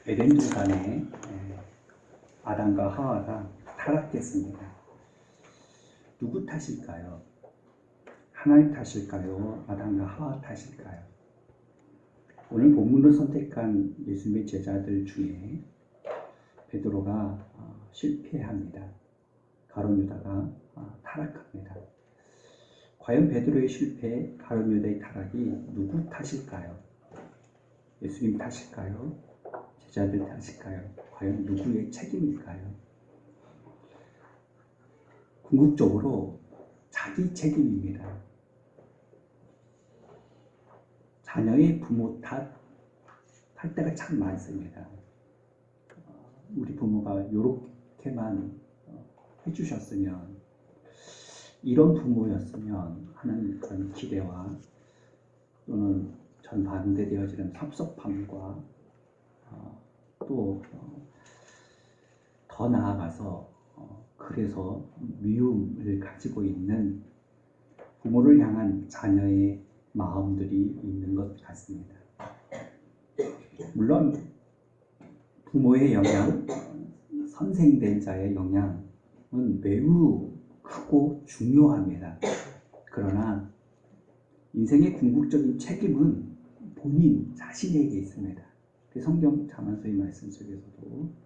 에덴 동산에 아담과 하와가 타락했습니다. 누구 탓일까요? 하나님 탓일까요? 아담과 하와 탓일까요? 오늘 본문을 선택한 예수님의 제자들 중에 베드로가 실패합니다. 가룟 유다가 타락합니다. 과연 베드로의 실패, 가룟 유다의 타락이 누구 탓일까요? 예수님 탓일까요? 제자들 탓일까요? 과연 누구의 책임일까요? 궁극적으로 자기 책임입니다. 자녀의 부모 탓할 때가 참 많습니다. 우리 부모가 이렇게만 해주셨으면, 이런 부모였으면 하는 그런 기대와 또는 전반대되어지는 섭섭함과 또 더 나아가서 그래서 미움을 가지고 있는 부모를 향한 자녀의 마음들이 있는 것 같습니다. 물론 부모의 영향, 선생된 자의 영향은 매우 크고 중요합니다. 그러나 인생의 궁극적인 책임은 본인 자신에게 있습니다. 성경 자만서의 말씀 속에서도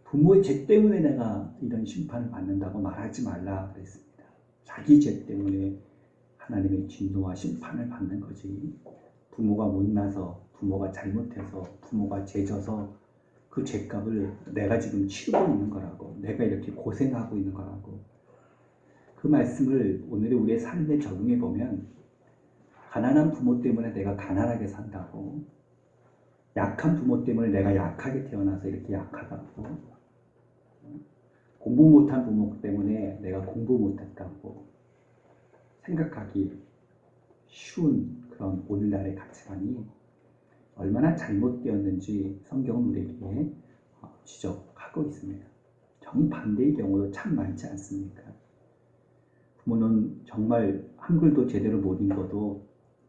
부모의 죄 때문에 내가 이런 심판을 받는다고 말하지 말라 그랬습니다. 자기 죄 때문에 하나님의 진노와 심판을 받는 거지, 부모가 못나서, 부모가 잘못해서, 부모가 죄져서 그 죄값을 내가 지금 치르고 있는 거라고, 내가 이렇게 고생하고 있는 거라고. 그 말씀을 오늘의 우리의 삶에 적용해 보면, 가난한 부모 때문에 내가 가난하게 산다고, 약한 부모 때문에 내가 약하게 태어나서 이렇게 약하다고, 공부 못한 부모 때문에 내가 공부 못했다고 생각하기 쉬운 그런 오늘날의 가치관이 얼마나 잘못되었는지 성경은 우리에게 지적하고 있습니다. 정반대의 경우도 참 많지 않습니까? 부모는 정말 한글도 제대로 못 읽어도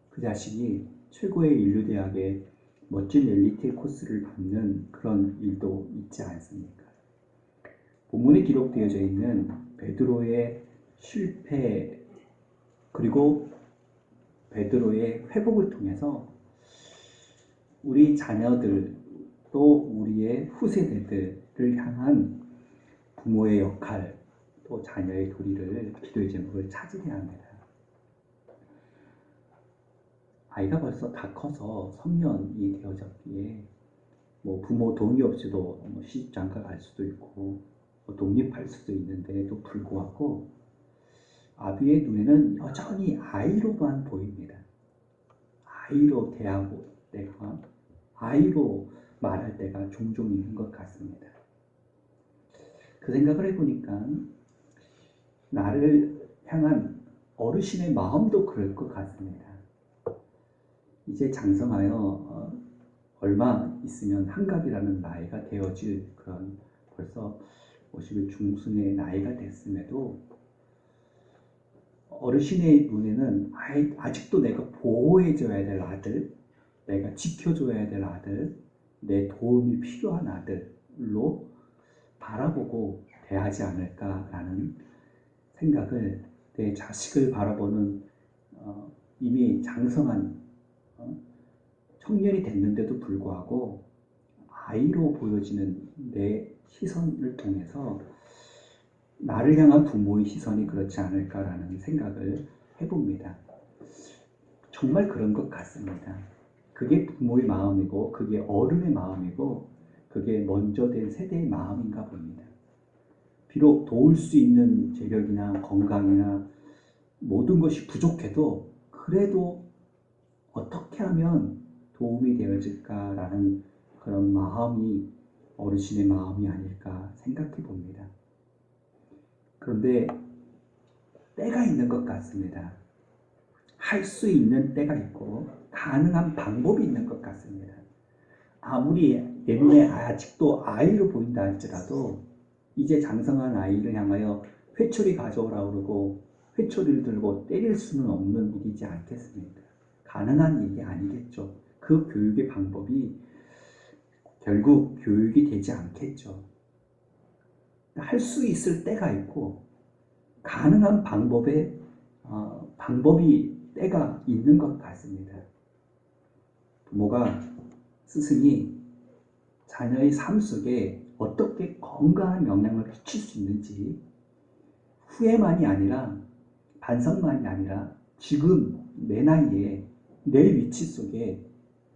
그 자식이 최고의 인류대학에 멋진 엘리트 코스를 받는 그런 일도 있지 않습니까? 본문에 기록되어져 있는 베드로의 실패 그리고 베드로의 회복을 통해서 우리 자녀들 또 우리의 후세대들을 향한 부모의 역할 또 자녀의 도리를 기도의 제목을 찾으려야 합니다. 아이가 벌써 다 커서 성년이 되어졌기에 부모 동의 없이도 시집장가 갈 수도 있고 독립할 수도 있는데도 불구하고 아비의 눈에는 여전히 아이로만 보입니다. 아이로 대하고 내가 아이로 말할 때가 종종 있는 것 같습니다. 그 생각을 해보니까 나를 향한 어르신의 마음도 그럴 것 같습니다. 이제 장성하여 얼마 있으면 한갑이라는 나이가 되어질 그런 벌써 50의 중순의 나이가 됐음에도 어르신의 눈에는 아직도 내가 보호해줘야 될 아들, 내가 지켜줘야 될 아들, 내 도움이 필요한 아들로 바라보고 대하지 않을까라는 생각을, 내 자식을 바라보는 이미 장성한 청년이 됐는데도 불구하고 아이로 보여지는 내 시선을 통해서 나를 향한 부모의 시선이 그렇지 않을까라는 생각을 해봅니다. 정말 그런 것 같습니다. 그게 부모의 마음이고 그게 어른의 마음이고 그게 먼저 된 세대의 마음인가 봅니다. 비록 도울 수 있는 재력이나 건강이나 모든 것이 부족해도 그래도 어떻게 하면 도움이 되어질까라는 그런 마음이 어르신의 마음이 아닐까 생각해 봅니다. 그런데 때가 있는 것 같습니다. 할 수 있는 때가 있고 가능한 방법이 있는 것 같습니다. 아무리 내 눈에 아직도 아이로 보인다 할지라도 이제 장성한 아이를 향하여 회초리 가져오라 그러고 회초리를 들고 때릴 수는 없는 일이지 않겠습니까? 가능한 일이 아니겠죠. 그 교육의 방법이 결국 교육이 되지 않겠죠. 할 수 있을 때가 있고 가능한 방법이 때가 있는 것 같습니다. 부모가 스승이 자녀의 삶 속에 어떻게 건강한 영향을 미칠 수 있는지 후회만이 아니라 반성만이 아니라 지금 내 나이에 내 위치 속에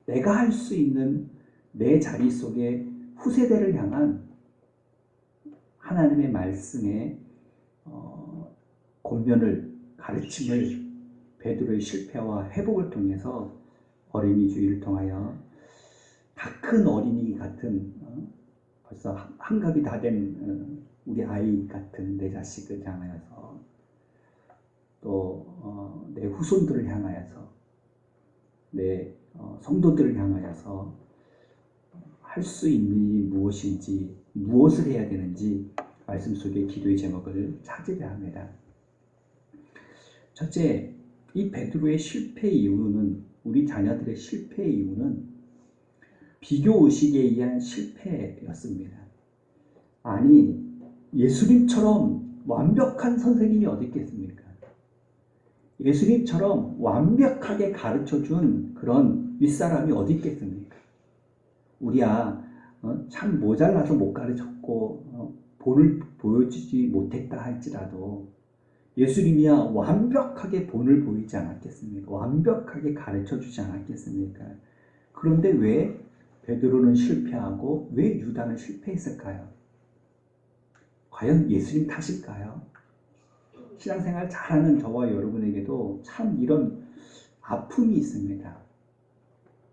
내가 할 수 있는 내 자리 속에 후세대를 향한 하나님의 말씀의 권면을 가르침을 베드로의 실패와 회복을 통해서 어린이 주의를 통하여 다 큰 어린이 같은 벌써 한갑이 다 된 우리 아이 같은 내 자식을 향하여서 또 내 후손들을 향하여서 내 성도들을 향하여서 할 수 있는 일이 무엇인지 무엇을 해야 되는지 말씀 속에 기도의 제목을 찾으려 합니다. 첫째, 이 베드로의 실패 이유는 우리 자녀들의 실패 이유는 비교의식에 의한 실패였습니다. 아니 예수님처럼 완벽한 선생님이 어디 있겠습니까? 예수님처럼 완벽하게 가르쳐준 그런 윗사람이 어디 있겠습니까? 우리야 참 모자라서 못 가르쳤고 본을 보여주지 못했다 할지라도 예수님이야 완벽하게 본을 보이지 않았겠습니까? 완벽하게 가르쳐주지 않았겠습니까? 그런데 왜 베드로는 실패하고 왜 유다는 실패했을까요? 과연 예수님 탓일까요? 신앙생활 잘하는 저와 여러분에게도 참 이런 아픔이 있습니다.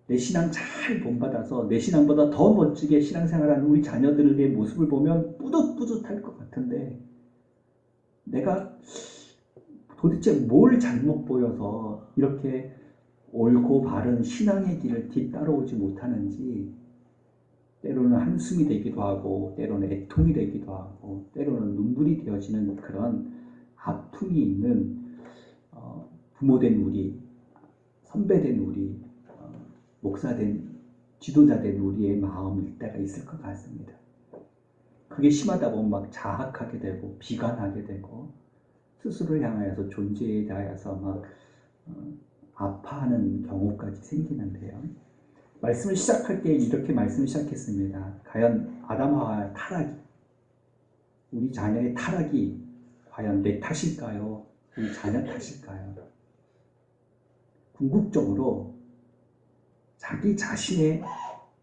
내 신앙 잘 본받아서 내 신앙보다 더 멋지게 신앙생활하는 우리 자녀들의 모습을 보면 뿌듯뿌듯할 것 같은데 내가 도대체 뭘 잘못 보여서 이렇게 옳고 바른 신앙의 길을 뒤따라오지 못하는지 때로는 한숨이 되기도 하고 때로는 애통이 되기도 하고 때로는 눈물이 되어지는 그런 아픔이 있는 부모된 우리, 선배된 우리, 목사된 지도자된 우리의 마음일 때가 있을 것 같습니다. 그게 심하다 보면 막 자학하게 되고 비관하게 되고 스스로를 향하여서 존재에 대하여서 막 아파하는 경우까지 생기는데요. 말씀을 시작할 때 이렇게 말씀을 시작했습니다. 과연 아담하와의 타락이, 우리 자녀의 타락이 과연 내 탓일까요? 우리 자녀 탓일까요? 궁극적으로 자기 자신의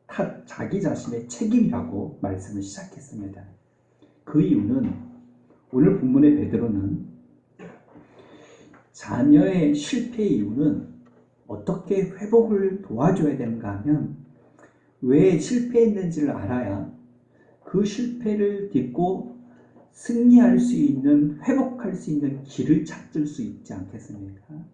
탓, 자기 자신의 책임이라고 말씀을 시작했습니다. 그 이유는 오늘 본문의 베드로는 자녀의 실패의 이유는 어떻게 회복을 도와줘야 되는가 하면 왜 실패했는지를 알아야 그 실패를 딛고 승리할 수 있는, 회복할 수 있는 길을 찾을 수 있지 않겠습니까?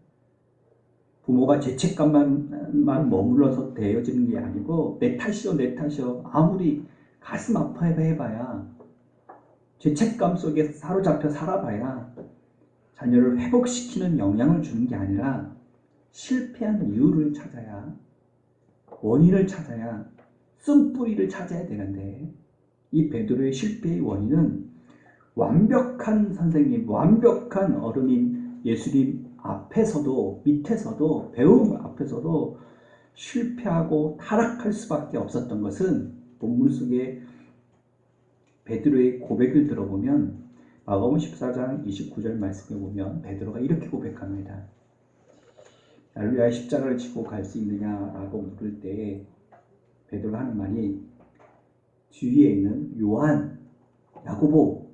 부모가 죄책감만 머물러서 되어지는 게 아니고 내 탓이요 내 탓이요 아무리 가슴 아파해봐야 죄책감 속에 사로잡혀 살아봐야 자녀를 회복시키는 영향을 주는 게 아니라 실패한 이유를 찾아야 원인을 찾아야 쓴뿌리를 찾아야 되는데 이 베드로의 실패의 원인은 완벽한 선생님, 완벽한 어른인 예수님 앞에서도 밑에서도 배움 앞에서도 실패하고 타락할 수밖에 없었던 것은 본문 속에 베드로의 고백을 들어보면 마가복음 14장 29절 말씀에 보면 베드로가 이렇게 고백합니다. 나를 위하여 십자가를 지고 갈 수 있느냐라고 물을 때 베드로가 하는 말이 주위에 있는 요한, 야고보,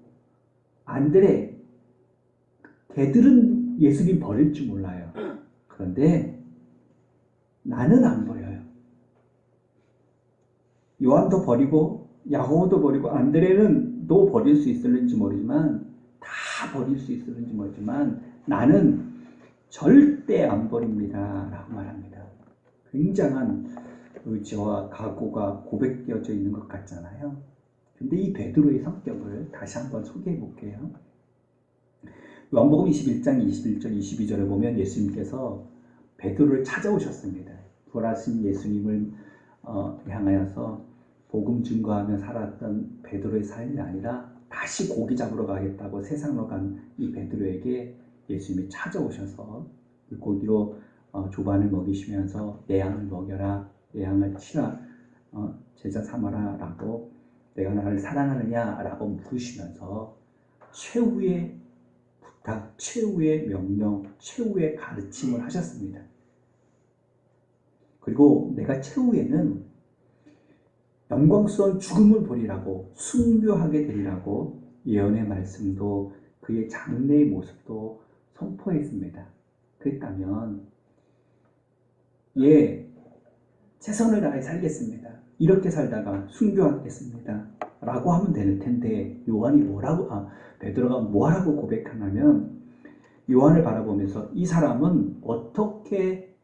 안드레 걔들은 예수님 버릴 줄 몰라요. 그런데 나는 안 버려요. 요한도 버리고 야고보도 버리고 안드레는 또 버릴 수 있을는지 모르지만 다 버릴 수 있을는지 모르지만 나는 절대 안 버립니다 라고 말합니다. 굉장한 의지와 각오가 고백되어져 있는 것 같잖아요. 근데 이 베드로의 성격을 다시 한번 소개해 볼게요. 요한복음 21장 21절 22절에 보면 예수님께서 베드로를 찾아오셨습니다. 부활하신 예수님을 향하여서 복음 증거하며 살았던 베드로의 삶이 아니라 다시 고기 잡으러 가겠다고 세상으로 간 이 베드로에게 예수님이 찾아오셔서 그 고기로 조반을 먹이시면서 내 양을 먹여라, 내 양을 치라, 제자 삼아라 라고, 내가 나를 사랑하느냐 라고 물으시면서 최후의 부탁, 최후의 명령, 최후의 가르침을 하셨습니다. 그리고 내가 최후에는 영광스러운 죽음을 보리라고, 순교하게 되리라고 예언의 말씀도 그의 장래의 모습도 선포했습니다. 그랬다면 최선을 다해 살겠습니다, 이렇게 살다가 순교하겠습니다 라고 하면 될 텐데, 베드로가 뭐라고 고백하냐면, 요한을 바라보면서 이 사람은 어떻게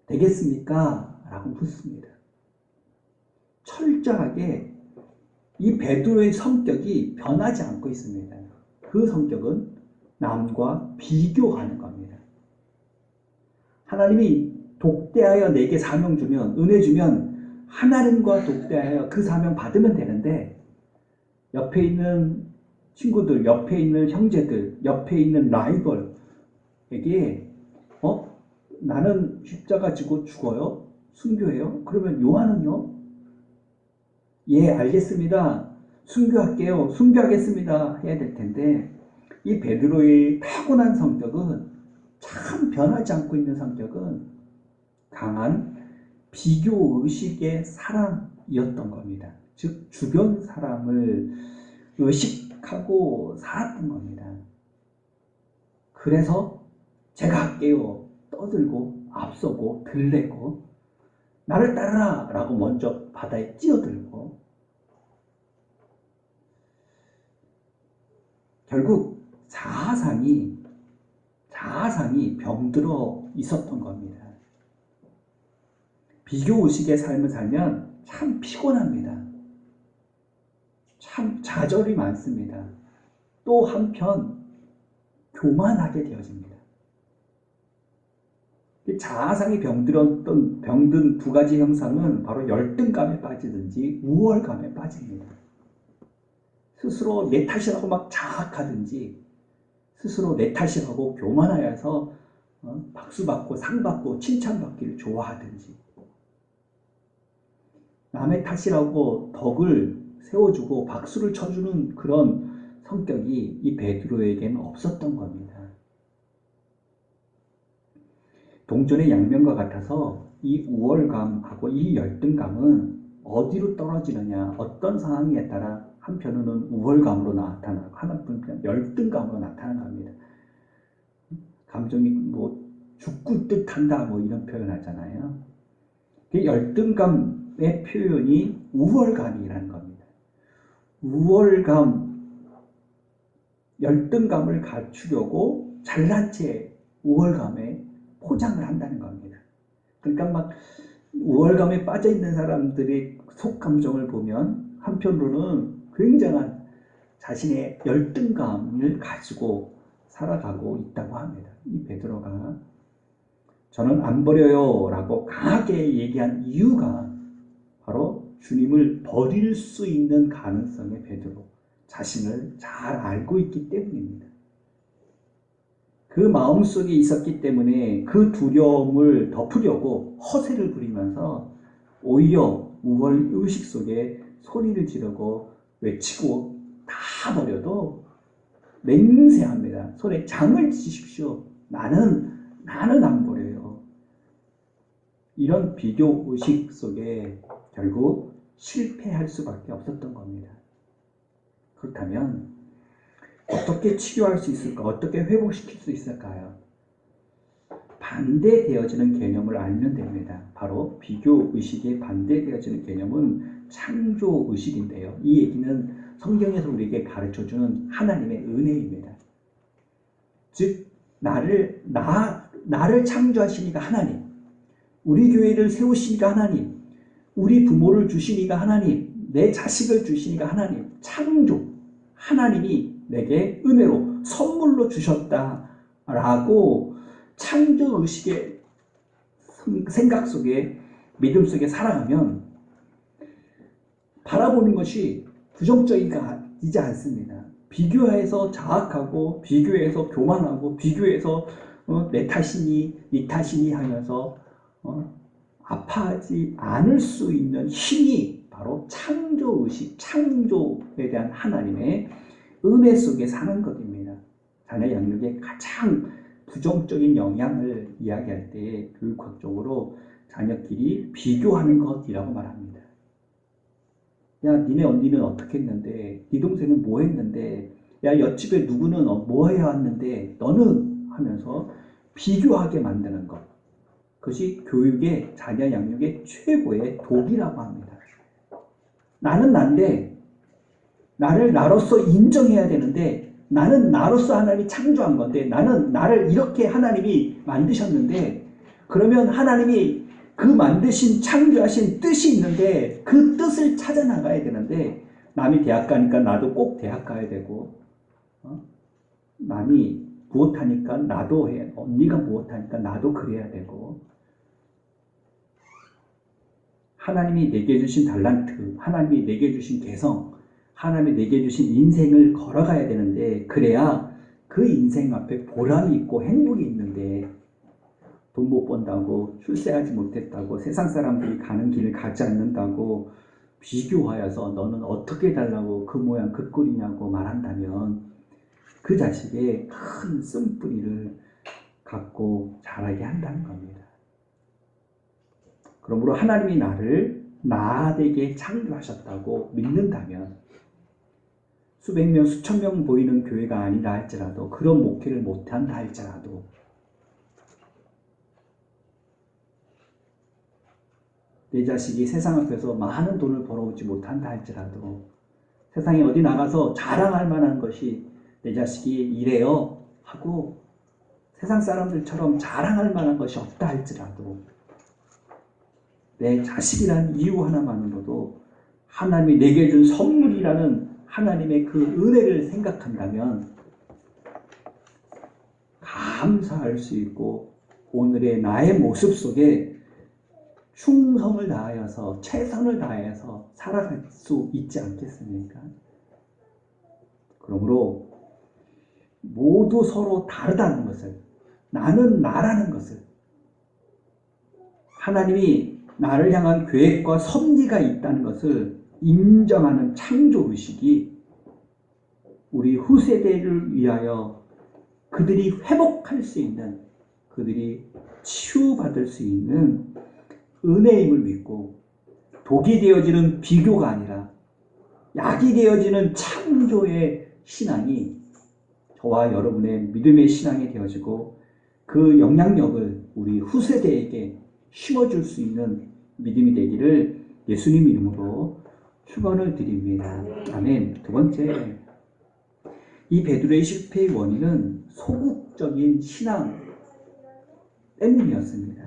되겠습니까? 라고 묻습니다. 철저하게 이 베드로의 성격이 변하지 않고 있습니다. 그 성격은 남과 비교하는 겁니다. 하나님이 독대하여 내게 사명 주면, 은혜 주면 하나님과 독대하여 그 사명 받으면 되는데, 옆에 있는 친구들, 옆에 있는 형제들, 옆에 있는 라이벌에게 나는 십자가 지고 죽어요? 순교해요? 그러면 요한은요? 예, 알겠습니다. 순교할게요. 순교하겠습니다. 해야 될 텐데, 이 베드로의 타고난 성격은, 참 변하지 않고 있는 성격은 강한 비교의식의 사람이었던 겁니다. 즉 주변 사람을 의식하고 살았던 겁니다. 그래서 제가 할게요 떠들고 앞서고 들레고, 나를 따르라 라고 먼저 바다에 뛰어들고, 결국 자아상이 병들어 있었던 겁니다. 비교의식의 삶을 살면 참 피곤합니다. 참 좌절이 많습니다. 또 한편 교만하게 되어집니다. 자아상이 병든 두 가지 형상은 바로 열등감에 빠지든지 우월감에 빠집니다. 스스로 내 탓이라고 막 자학하든지, 스스로 내 탓이라고 교만하여서 박수받고 상받고 칭찬받기를 좋아하든지, 남의 탓이라고 덕을 세워주고 박수를 쳐주는 그런 성격이 이 베드로에게는 없었던 겁니다. 동전의 양면과 같아서 이 우월감하고 이 열등감은 어디로 떨어지느냐, 어떤 상황에 따라 한편으로는 우월감으로 나타나고 한편으로는 열등감으로 나타나는 겁니다. 감정이 죽고 뜻한다 이런 표현 하잖아요. 그 열등감의 표현이 우월감이라는 겁니다. 열등감을 갖추려고 잘난 채 우월감에 포장을 한다는 겁니다. 그러니까 막 우월감에 빠져 있는 사람들의 속감정을 보면 한편으로는 굉장한 자신의 열등감을 가지고 살아가고 있다고 합니다. 이 베드로가 저는 안 버려요 라고 강하게 얘기한 이유가 바로 주님을 버릴 수 있는 가능성의 베드로 자신을 잘 알고 있기 때문입니다. 그 마음속에 있었기 때문에 그 두려움을 덮으려고 허세를 부리면서 오히려 우월의식 속에 소리를 지르고 외치고 다 버려도 맹세합니다. 손에 장을 지십시오. 나는 안 버려요. 이런 비교의식 속에 결국 실패할 수밖에 없었던 겁니다. 그렇다면 어떻게 치료할 수 있을까? 어떻게 회복시킬 수 있을까요? 반대되어지는 개념을 알면 됩니다. 바로 비교의식에 반대되어지는 개념은 창조의식인데요. 이 얘기는 성경에서 우리에게 가르쳐주는 하나님의 은혜입니다. 즉 나를 창조하시니까 하나님, 우리 교회를 세우시니까 하나님, 우리 부모를 주시니까 하나님, 내 자식을 주시니까 하나님, 창조, 하나님이 내게 은혜로 선물로 주셨다라고 창조의식의 생각 속에, 믿음 속에 살아가면 바라보는 것이 부정적이지 않습니다. 비교해서 자학하고 비교해서 교만하고 비교해서 내 탓이니 네 탓이니 하면서 아파하지 않을 수 있는 힘이 바로 창조의식, 창조에 대한 하나님의 은혜 속에 사는 것입니다. 자녀 양육의 가장 부정적인 영향을 이야기할 때 교육학적으로 자녀끼리 비교하는 것이라고 말합니다. 야, 니네 언니는 어떻게 했는데, 네 동생은 뭐 했는데, 야, 옆집에 누구는 뭐 해야 왔는데, 너는 하면서 비교하게 만드는 것. 그것이 교육의, 자녀 양육의 최고의 독이라고 합니다. 나는 난데, 나를 나로서 인정해야 되는데, 나는 나로서 하나님이 창조한 건데, 나는 나를 이렇게 하나님이 만드셨는데, 그러면 하나님이 그 만드신 창조하신 뜻이 있는데 그 뜻을 찾아 나가야 되는데, 남이 대학 가니까 나도 꼭 대학 가야 되고, 남이 무엇하니까 나도 해, 언니가 무엇하니까 나도 그래야 되고, 하나님이 내게 주신 달란트, 하나님이 내게 주신 개성, 하나님이 내게 주신 인생을 걸어가야 되는데, 그래야 그 인생 앞에 보람이 있고 행복이 있는데, 돈 못 번다고, 출세하지 못했다고, 세상 사람들이 가는 길을 가지 않는다고 비교하여서 너는 어떻게 달라고 그 모양 그 꼴이냐고 말한다면 그 자식의 큰 쓴뿌리를 갖고 자라게 한다는 겁니다. 그러므로 하나님이 나를 나되게 창조하셨다고 믿는다면, 수백 명, 수천 명 보이는 교회가 아니다 할지라도, 그런 목회를 못한다 할지라도, 내 자식이 세상 앞에서 많은 돈을 벌어오지 못한다 할지라도, 세상에 어디 나가서 자랑할 만한 것이 내 자식이 이래요 하고 세상 사람들처럼 자랑할 만한 것이 없다 할지라도, 내 자식이란 이유 하나만으로도 하나님이 내게 준 선물이라는 하나님의 그 은혜를 생각한다면 감사할 수 있고, 오늘의 나의 모습 속에 충성을 다하여서 최선을 다해서 살아갈 수 있지 않겠습니까? 그러므로 모두 서로 다르다는 것을, 나는 나라는 것을, 하나님이 나를 향한 계획과 섭리가 있다는 것을 인정하는 창조의식이 우리 후세대를 위하여 그들이 회복할 수 있는, 그들이 치유받을 수 있는 은혜임을 믿고, 독이 되어지는 비교가 아니라 약이 되어지는 창조의 신앙이 저와 여러분의 믿음의 신앙이 되어지고, 그 영향력을 우리 후세대에게 심어줄 수 있는 믿음이 되기를 예수님 이름으로 축원을 드립니다. 아멘. 두 번째, 이 베드로의 실패의 원인은 소극적인 신앙 때문이었습니다.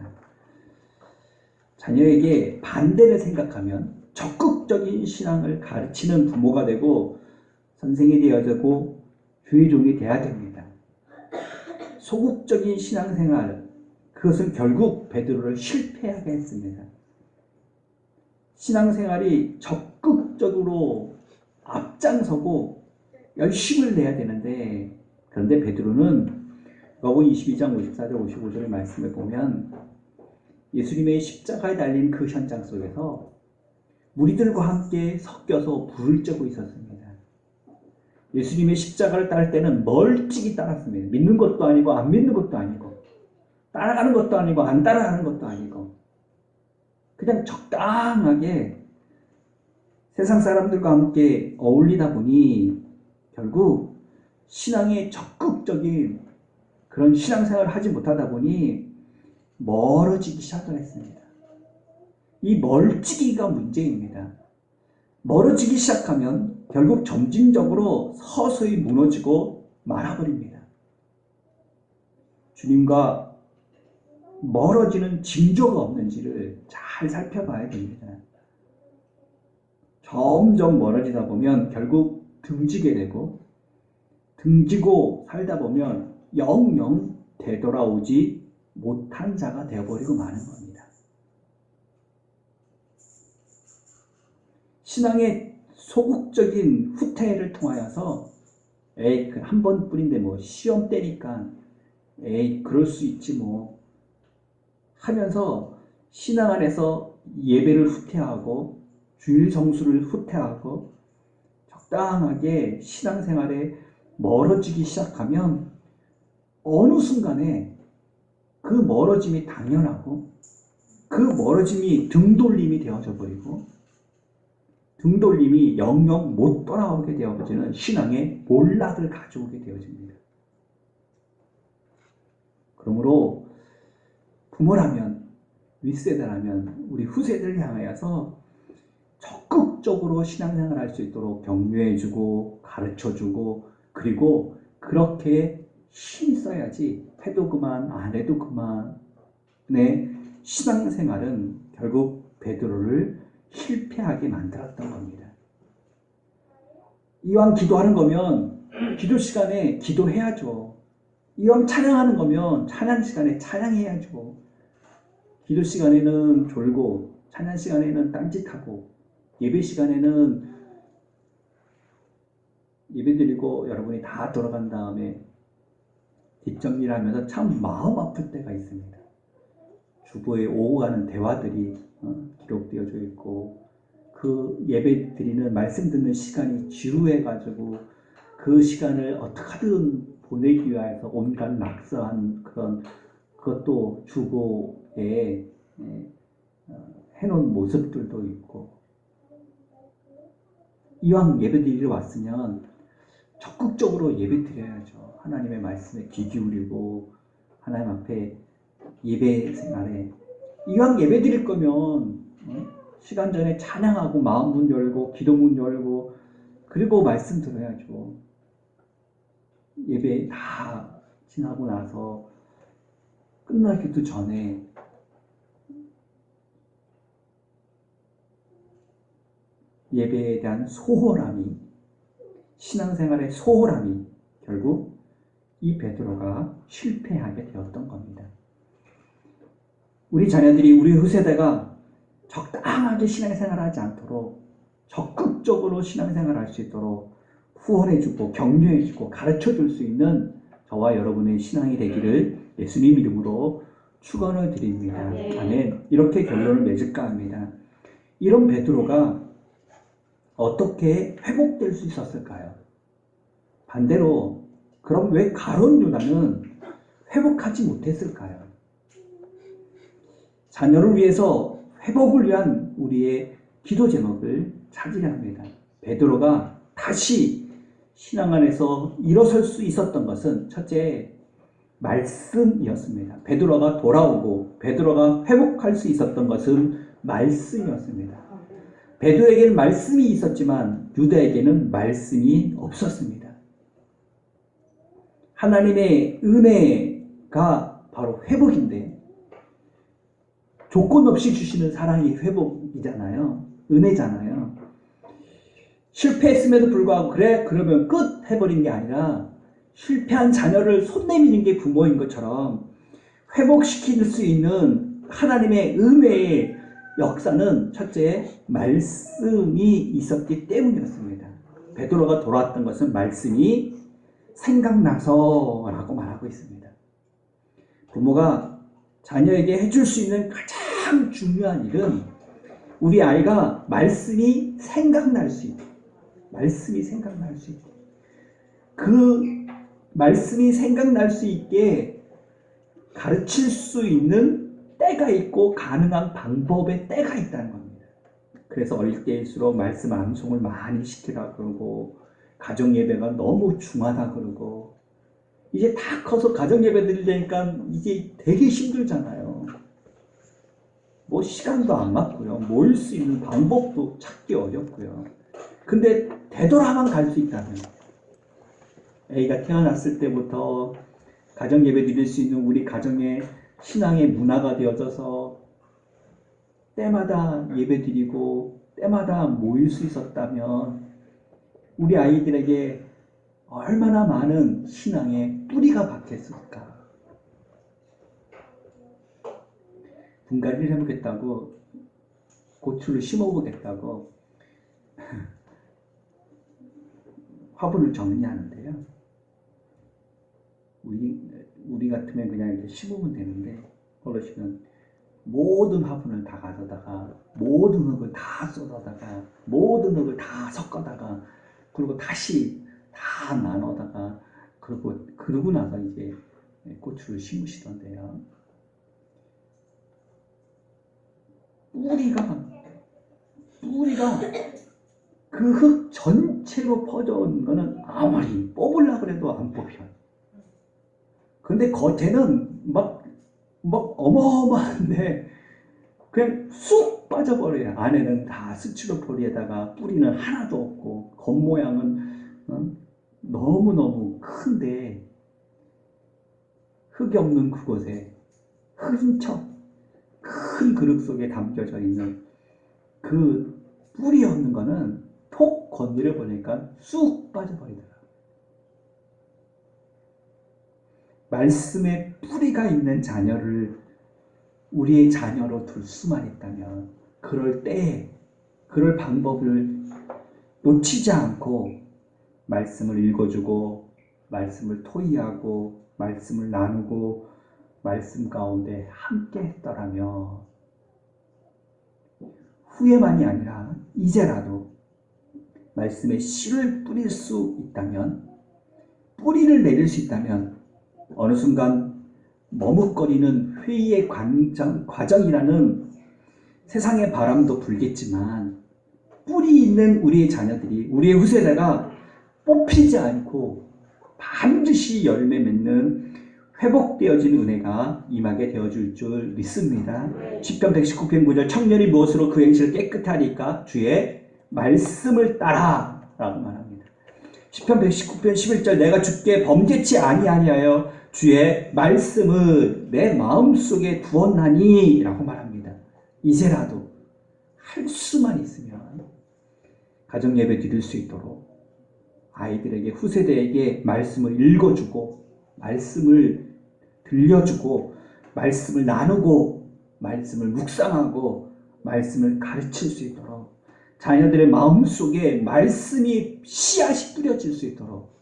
자녀에게 반대를 생각하면 적극적인 신앙을 가르치는 부모가 되고 선생이 되어야 되고 주의종이 되어야 됩니다. 소극적인 신앙생활, 그것은 결국 베드로를 실패하게 했습니다. 신앙생활이 적극적으로 앞장서고 열심을 내야 되는데, 그런데 베드로는 요한복음 22장 54절 55절의 말씀을 보면 예수님의 십자가에 달린 그 현장 속에서 무리들과 함께 섞여서 불을 쬐고 있었습니다. 예수님의 십자가를 따를 때는 멀찍이 따랐습니다. 믿는 것도 아니고 안 믿는 것도 아니고, 따라가는 것도 아니고 안 따라가는 것도 아니고, 그냥 적당하게 세상 사람들과 함께 어울리다 보니 결국 신앙의 적극적인 그런 신앙생활을 하지 못하다 보니 멀어지기 시작을 했습니다. 이 멀찍이가 문제입니다. 멀어지기 시작하면 결국 점진적으로 서서히 무너지고 말아버립니다. 주님과 멀어지는 징조가 없는지를 잘 살펴봐야 됩니다. 점점 멀어지다 보면 결국 등지게 되고, 등지고 살다 보면 영영 되돌아오지 못한 자가 되어버리고 마는 겁니다. 신앙의 소극적인 후퇴를 통하여서 에이 한 번 뿐인데 뭐 시험 때니까 에이 그럴 수 있지 뭐 하면서 신앙 안에서 예배를 후퇴하고 주일 정수를 후퇴하고 적당하게 신앙생활에 멀어지기 시작하면 어느 순간에 그 멀어짐이 당연하고 그 멀어짐이 등돌림이 되어져 버리고 등돌림이 영영 못 돌아오게 되어지는 신앙의 몰락을 가져오게 되어집니다. 그러므로 부모라면 윗세대라면 우리 후세대를 향하여서 적극적으로 신앙생활을 할 수 있도록 격려해주고 가르쳐주고 그리고 그렇게 힘써야지 해도 그만 안 해도 그만의 신앙생활은 결국 베드로를 실패하게 만들었던 겁니다. 이왕 기도하는 거면 기도 시간에 기도해야죠. 이왕 찬양하는 거면 찬양 시간에 찬양해야죠. 기도 시간에는 졸고 찬양 시간에는 딴짓하고 예배 시간에는 예배드리고 여러분이 다 돌아간 다음에 뒷정리를 하면서 참 마음 아플 때가 있습니다. 주보에 오고 가는 대화들이 기록되어져 있고 그 예배 드리는 말씀 듣는 시간이 지루해가지고 그 시간을 어떻게든 보내기 위해서 온갖 낙서한 그런 그것도 주보에 해놓은 모습들도 있고 이왕 예배 드리러 왔으면 적극적으로 예배 드려야죠. 하나님의 말씀에 귀 기울이고 하나님 앞에 예배 생활에 이왕 예배 드릴 거면 시간 전에 찬양하고 마음 문 열고 기도 문 열고 그리고 말씀 들어야죠. 예배 다 지나고 나서 끝나기도 전에 예배에 대한 소홀함이 신앙생활의 소홀함이 결국 이 베드로가 실패하게 되었던 겁니다. 우리 자녀들이 우리 후세대가 적당하게 신앙생활을 하지 않도록 적극적으로 신앙생활을 할 수 있도록 후원해주고 격려해주고 가르쳐줄 수 있는 저와 여러분의 신앙이 되기를 예수님 이름으로 축원을 드립니다. 아멘. 이렇게 결론을 맺을까 합니다. 이런 베드로가 어떻게 회복될 수 있었을까요? 반대로 그럼 왜 가룟 유다는 회복하지 못했을까요? 자녀를 위해서 회복을 위한 우리의 기도 제목을 찾으려 합니다. 베드로가 다시 신앙 안에서 일어설 수 있었던 것은 첫째 말씀이었습니다. 베드로가 돌아오고 베드로가 회복할 수 있었던 것은 말씀이었습니다. 베드로에게는 말씀이 있었지만 유다에게는 말씀이 없었습니다. 하나님의 은혜가 바로 회복인데 조건 없이 주시는 사랑이 회복이잖아요. 은혜잖아요. 실패했음에도 불구하고 그러면 끝 해버린 게 아니라 실패한 자녀를 손 내미는 게 부모인 것처럼 회복시킬 수 있는 하나님의 은혜의 역사는 첫째 말씀이 있었기 때문이었습니다. 베드로가 돌아왔던 것은 말씀이 생각나서라고 말하고 있습니다. 부모가 자녀에게 해줄 수 있는 가장 중요한 일은 우리 아이가 말씀이 생각날 수 있게 그 말씀이 생각날 수 있게 가르칠 수 있는 때가 있고 가능한 방법의 때가 있다는 겁니다. 그래서 어릴 때일수록 말씀 암송을 많이 시키라 그러고 가정예배가 너무 중하다 그러고 이제 다 커서 가정예배 드리려니까 이제 되게 힘들잖아요. 뭐 시간도 안 맞고요. 모일 수 있는 방법도 찾기 어렵고요. 근데 되돌아만 갈 수 있다면 애가 태어났을 때부터 가정예배 드릴 수 있는 우리 가정의 신앙의 문화가 되어져서 때마다 예배 드리고 때마다 모일 수 있었다면 우리 아이들에게 얼마나 많은 신앙의 뿌리가 박혔을까. 분갈이를 해보겠다고 고추를 심어보겠다고 화분을 정리하는데요. 우리 같으면 그냥 이렇게 심으면 되는데, 어르신은 모든 화분을 다 가져다가 모든 흙을 다 쏟아다가 모든 흙을 다 섞어다가 그리고 다시 다 나눠다가 그러고 나서 이제 고추를 심으시던데요. 뿌리가 그 흙 전체로 퍼져온 거는 아무리 뽑으려고 해도 안 뽑혀요. 근데 겉에는 막 어마어마한데 그냥 쑥 빠져버려요. 안에는 다 스티로폴에다가 뿌리는 하나도 없고 겉모양은 너무너무 큰데 흙이 없는 그곳에 흙인 척 큰 그릇 속에 담겨져 있는 그 뿌리 없는 거는 톡 건드려 보니까 쑥 빠져버리더라고요. 말씀에 뿌리가 있는 자녀를 우리의 자녀로 둘 수만 있다면 그럴 때 그럴 방법을 놓치지 않고 말씀을 읽어주고 말씀을 토의하고 말씀을 나누고 말씀 가운데 함께 했더라면 후회만이 아니라 이제라도 말씀에 씨를 뿌릴 수 있다면 뿌리를 내릴 수 있다면 어느 순간 머뭇거리는 회의의 과정이라는 세상의 바람도 불겠지만 뿌리 있는 우리의 자녀들이 우리의 후세대가 뽑히지 않고 반드시 열매 맺는 회복되어진 은혜가 임하게 되어줄 줄 믿습니다. 시편 119편 9절 청년이 무엇으로 그 행실을 깨끗게 하리까 주의 말씀을 따라 라고 말합니다. 시편 119편 11절 내가 주께 범죄치 아니하여 주의 말씀을 내 마음속에 두었나니 라고 말합니다. 이제라도 할 수만 있으면 가정예배 드릴 수 있도록 아이들에게 후세대에게 말씀을 읽어주고 말씀을 들려주고 말씀을 나누고 말씀을 묵상하고 말씀을 가르칠 수 있도록 자녀들의 마음속에 말씀이 씨앗이 뿌려질 수 있도록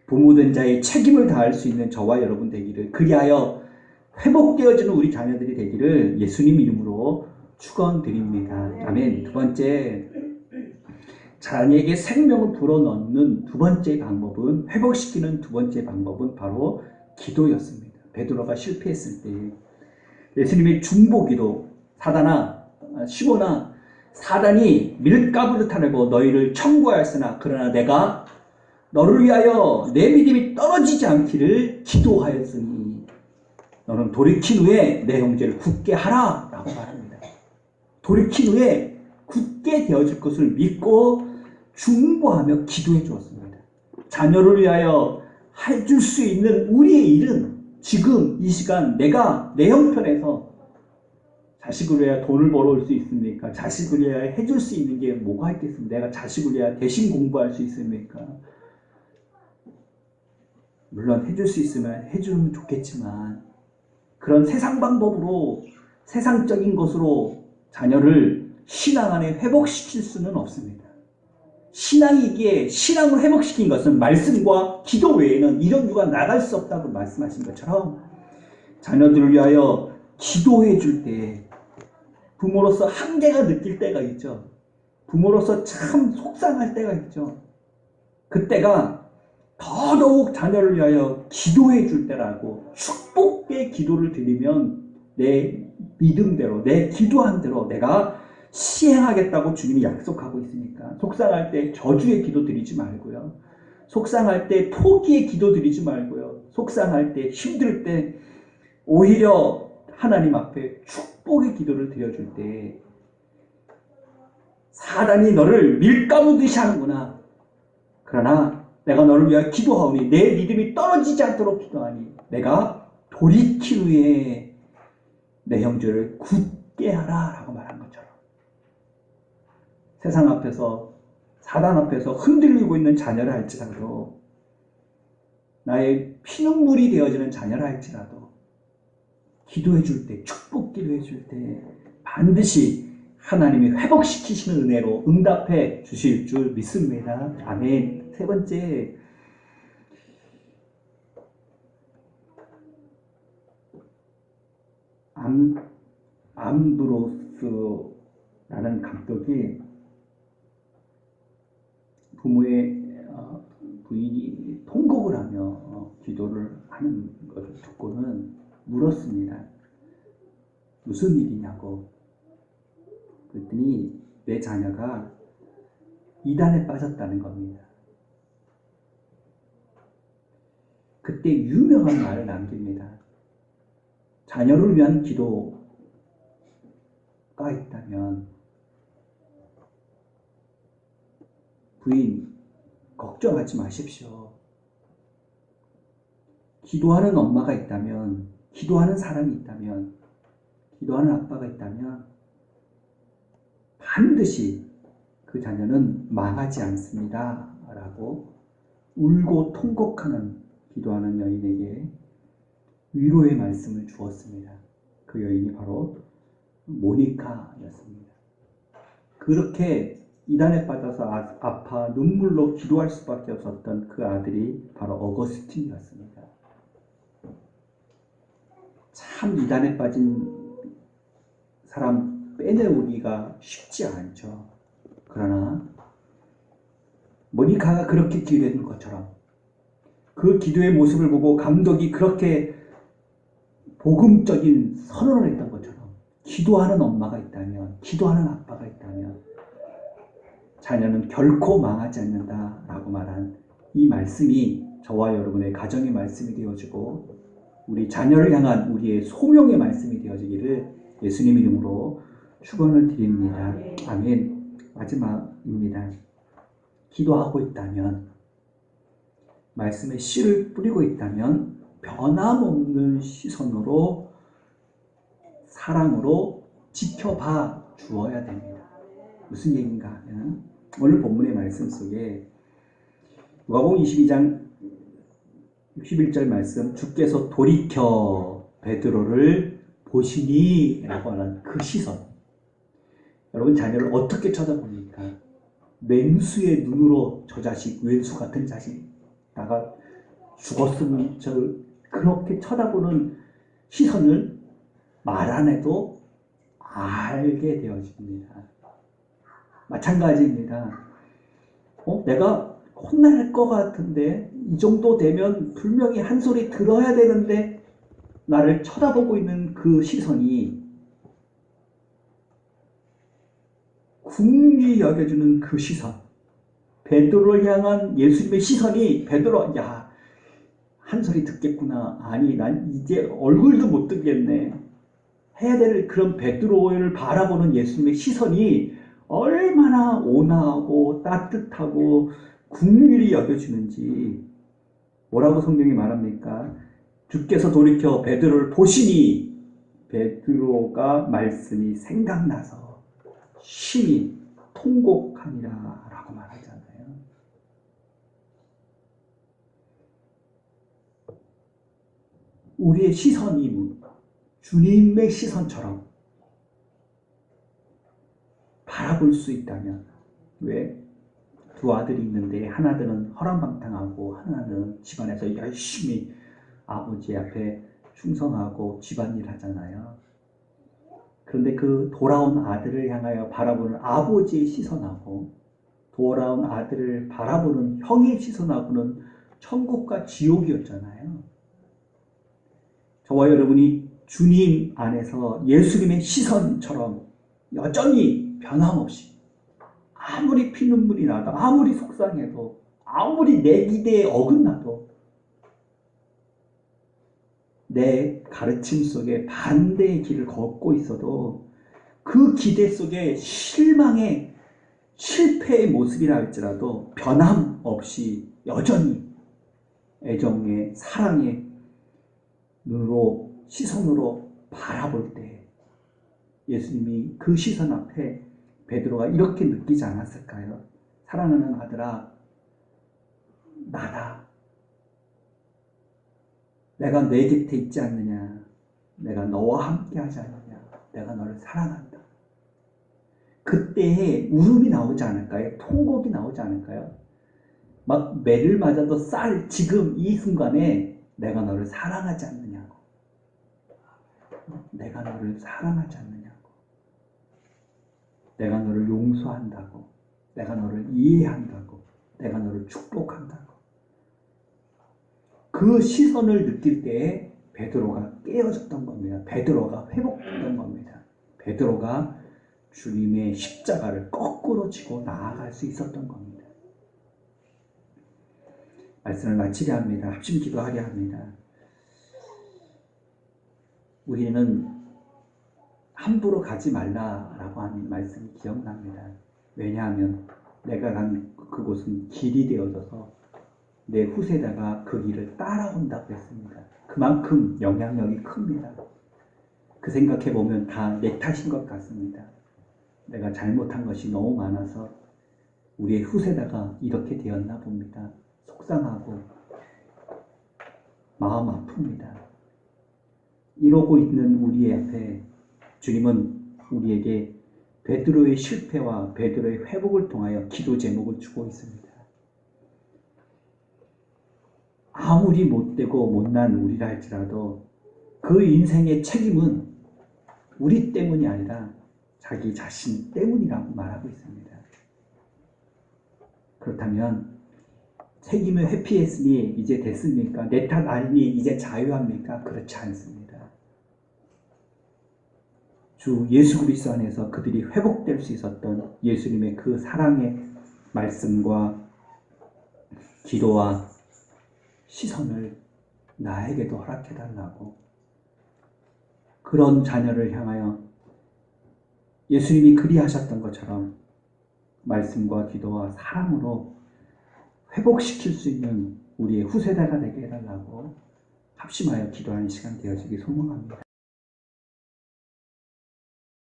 부모된 자의 책임을 다할 수 있는 저와 여러분 되기를 그리하여 회복되어지는 우리 자녀들이 되기를 예수님 이름으로 축원드립니다. 아멘. 두 번째, 자녀에게 생명을 불어넣는 두 번째 방법은 회복시키는 두 번째 방법은 바로 기도였습니다. 베드로가 실패했을 때 예수님의 중보기도 시몬아 사단이 밀가부를 타내고 너희를 청구하였으나 그러나 내가 너를 위하여 내 믿음이 떨어지지 않기를 기도하였으니 너는 돌이킨 후에 내 형제를 굳게 하라 라고 말합니다. 돌이킨 후에 굳게 되어질 것을 믿고 중보하며 기도해 주었습니다. 자녀를 위하여 해줄 수 있는 우리의 일은 지금 이 시간 내가 내 형편에서 자식을 위하여 돈을 벌어올 수 있습니까? 자식을 위하여 해줄 수 있는 게 뭐가 있겠습니까? 내가 자식을 위하여 대신 공부할 수 있습니까? 물론 해줄 수 있으면 해주면 좋겠지만 그런 세상 방법으로 세상적인 것으로 자녀를 신앙 안에 회복시킬 수는 없습니다. 신앙이기에 신앙을 회복시킨 것은 말씀과 기도 외에는 이런 누가 나갈 수 없다고 말씀하신 것처럼 자녀들을 위하여 기도해 줄 때 부모로서 한계가 느낄 때가 있죠. 부모로서 참 속상할 때가 있죠. 그때가 더더욱 자녀를 위하여 기도해 줄 때라고 축복의 기도를 드리면 내 믿음대로 내 기도한 대로 내가 시행하겠다고 주님이 약속하고 있으니까 속상할 때 저주의 기도 드리지 말고요. 속상할 때 포기의 기도 드리지 말고요. 속상할 때 힘들 때 오히려 하나님 앞에 축복의 기도를 드려줄 때 사단이 너를 밀가부듯이 하는구나. 그러나 내가 너를 위하여 기도하오니 내 믿음이 떨어지지 않도록 기도하니 내가 돌이킨 후에 내 형제를 굳게 하라 라고 말한 것처럼 세상 앞에서 사단 앞에서 흔들리고 있는 자녀를 할지라도 나의 피눈물이 되어지는 자녀를 할지라도 기도해 줄 때 축복 기도해 줄 때 반드시 하나님이 회복시키시는 은혜로 응답해 주실 줄 믿습니다. 아멘. 세 번째, 암브로스라는 감독이 부모의 부인이 통곡을 하며 기도를 하는 것을 듣고는 물었습니다. 무슨 일이냐고. 그랬더니 내 자녀가 이단에 빠졌다는 겁니다. 그때 유명한 말을 남깁니다. 자녀를 위한 기도가 있다면 부인 걱정하지 마십시오. 기도하는 엄마가 있다면, 기도하는 사람이 있다면, 기도하는 아빠가 있다면 반드시 그 자녀는 망하지 않습니다. 라고 울고 통곡하는 기도하는 여인에게 위로의 말씀을 주었습니다. 그 여인이 바로 모니카였습니다. 그렇게 이단에 빠져서 아파 눈물로 기도할 수밖에 없었던 그 아들이 바로 어거스틴이었습니다. 참 이단에 빠진 사람 빼내오기가 쉽지 않죠. 그러나 모니카가 그렇게 기도했던 것처럼 그 기도의 모습을 보고 감독이 그렇게 복음적인 선언을 했던 것처럼 기도하는 엄마가 있다면, 기도하는 아빠가 있다면 자녀는 결코 망하지 않는다라고 말한 이 말씀이 저와 여러분의 가정의 말씀이 되어지고 우리 자녀를 향한 우리의 소명의 말씀이 되어지기를 예수님 이름으로 축원을 드립니다. 아멘. 마지막입니다. 기도하고 있다면, 말씀에 씨를 뿌리고 있다면 변함없는 시선으로 사랑으로 지켜봐 주어야 됩니다. 무슨 얘기인가 하면 오늘 본문의 말씀 속에 누가복음 22장 61절 말씀, 주께서 돌이켜 베드로를 보시니 라고 하는 그 시선. 여러분 자녀를 어떻게 쳐다봅니까? 맹수의 눈으로 저 자식, 왼수 같은 자식 나가 죽었으면 저 그렇게 쳐다보는 시선을 말 안 해도 알게 되어집니다. 마찬가지입니다. 내가 혼날 것 같은데 이 정도 되면 분명히 한 소리 들어야 되는데 나를 쳐다보고 있는 그 시선이 궁리 여겨주는 그 시선, 베드로를 향한 예수님의 시선이 베드로, 야, 한 소리 듣겠구나. 아니, 난 이제 얼굴도 못 뜨겠네. 해야 될 그런 베드로를 바라보는 예수님의 시선이 얼마나 온화하고 따뜻하고 긍휼히 여겨주는지. 뭐라고 성경이 말합니까? 주께서 돌이켜 베드로를 보시니 베드로가 말씀이 생각나서 심히 통곡하니라 라고 말하잖아요. 우리의 시선이 주님의 시선처럼 바라볼 수 있다면, 왜? 두 아들이 있는데 하나들은 허랑방탕하고 하나는 집안에서 열심히 아버지 앞에 충성하고 집안일 하잖아요. 그런데 그 돌아온 아들을 향하여 바라보는 아버지의 시선하고 돌아온 아들을 바라보는 형의 시선하고는 천국과 지옥이었잖아요. 저와 여러분이 주님 안에서 예수님의 시선처럼 여전히 변함없이 아무리 피눈물이 나도, 아무리 속상해도, 아무리 내 기대에 어긋나도 내 가르침 속에 반대의 길을 걷고 있어도 그 기대 속에 실망의 실패의 모습이라 할지라도 변함없이 여전히 애정의 사랑의 눈으로 시선으로 바라볼 때 예수님이 그 시선 앞에 베드로가 이렇게 느끼지 않았을까요? 사랑하는 아들아, 나다. 내가 내 곁에 있지 않느냐? 내가 너와 함께 하지 않느냐? 내가 너를 사랑한다. 그때에 울음이 나오지 않을까요? 통곡이 나오지 않을까요? 막 매를 맞아도 지금 이 순간에 내가 너를 사랑하지 않느냐고. 내가 너를 사랑하지 않느냐고. 내가 너를 용서한다고. 내가 너를 이해한다고. 내가 너를 축복한다고. 그 시선을 느낄 때에 베드로가 깨어졌던 겁니다. 베드로가 회복됐던 겁니다. 베드로가 주님의 십자가를 거꾸로 지고 나아갈 수 있었던 겁니다. 말씀을 마치게 합니다. 합심 기도하게 합니다. 우리는 함부로 가지 말라라고 하는 말씀이 기억납니다. 왜냐하면 내가 간 그곳은 길이 되어져서 내 후세대가 그 길을 따라온다고 했습니다. 그만큼 영향력이 큽니다. 그 생각해보면 다 내 탓인 것 같습니다. 내가 잘못한 것이 너무 많아서 우리의 후세대가 이렇게 되었나 봅니다. 속상하고 마음 아픕니다. 이러고 있는 우리 앞에 주님은 우리에게 베드로의 실패와 베드로의 회복을 통하여 기도 제목을 주고 있습니다. 아무리 못되고 못난 우리라 할지라도 그 인생의 책임은 우리 때문이 아니라 자기 자신 때문이라고 말하고 있습니다. 그렇다면 책임을 회피했으니 이제 됐습니까? 내 탓 아니니 이제 자유합니까? 그렇지 않습니다. 주 예수 그리스도 안에서 그들이 회복될 수 있었던 예수님의 그 사랑의 말씀과 기도와 시선을 나에게도 허락해달라고, 그런 자녀를 향하여 예수님이 그리하셨던 것처럼 말씀과 기도와 사랑으로 회복시킬 수 있는 우리의 후세대가 되게 해달라고 합심하여 기도하는 시간 되어지기 소망합니다.